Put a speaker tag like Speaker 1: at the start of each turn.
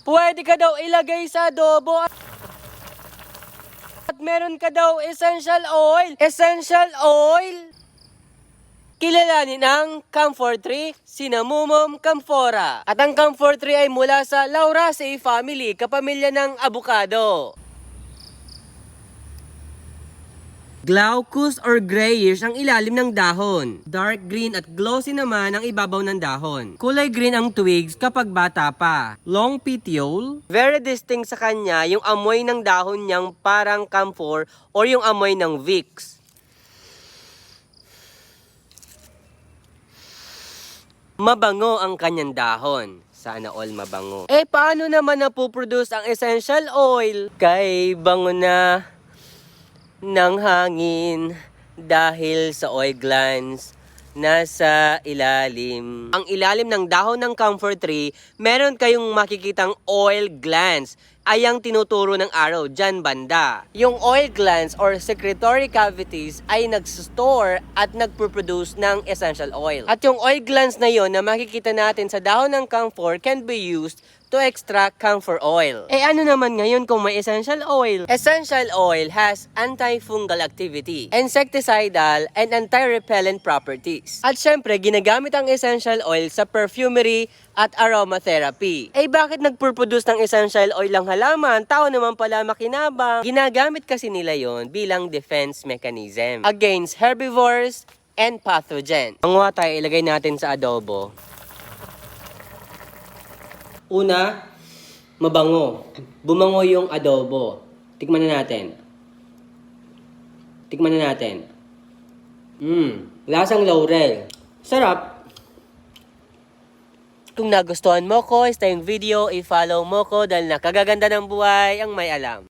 Speaker 1: Pwede ka daw ilagay sa adobo at meron ka daw essential oil. Essential oil! Kilalanin ang camphor tree, Cinnamomum camphora. At ang camphor tree ay mula sa Lauraceae family, kapamilya ng abukado. Glaucous or grayish ang ilalim ng dahon. Dark green at glossy naman ang ibabaw ng dahon. Kulay green ang twigs kapag bata pa. Long petiole. Very distinct sa kanya yung amoy ng dahon niyang parang camphor or yung amoy ng Vicks. Mabango ang kanyang dahon. Sana all mabango. Paano naman napuproduce ang essential oil? Kay bango na ng hangin dahil sa oil glands nasa ilalim. Ang ilalim ng dahon ng camphor tree, meron kayong makikitang oil glands. Ay ang tinuturo ng araw dyan banda. Yung oil glands or secretory cavities ay nag-store at nagpo-produce ng essential oil. At yung oil glands na yon na makikita natin sa dahon ng camphor can be used to extract camphor oil. Ano naman ngayon kung may essential oil? Essential oil has antifungal activity, insecticidal, and anti-repellent properties. At syempre, ginagamit ang essential oil sa perfumery at aromatherapy. Bakit nagpurproduce ng essential oil lang halaman? Tao naman pala makinabang. Ginagamit kasi nila yon bilang defense mechanism against herbivores and pathogens. Ang tayo ilagay natin sa adobo. Una, mabango. Bumango yung adobo. Tikman na natin. Lasang laurel. Sarap. Kung nagustuhan mo ko, ito yung video, i-follow mo ko dahil nakagaganda ng buhay ang may alam.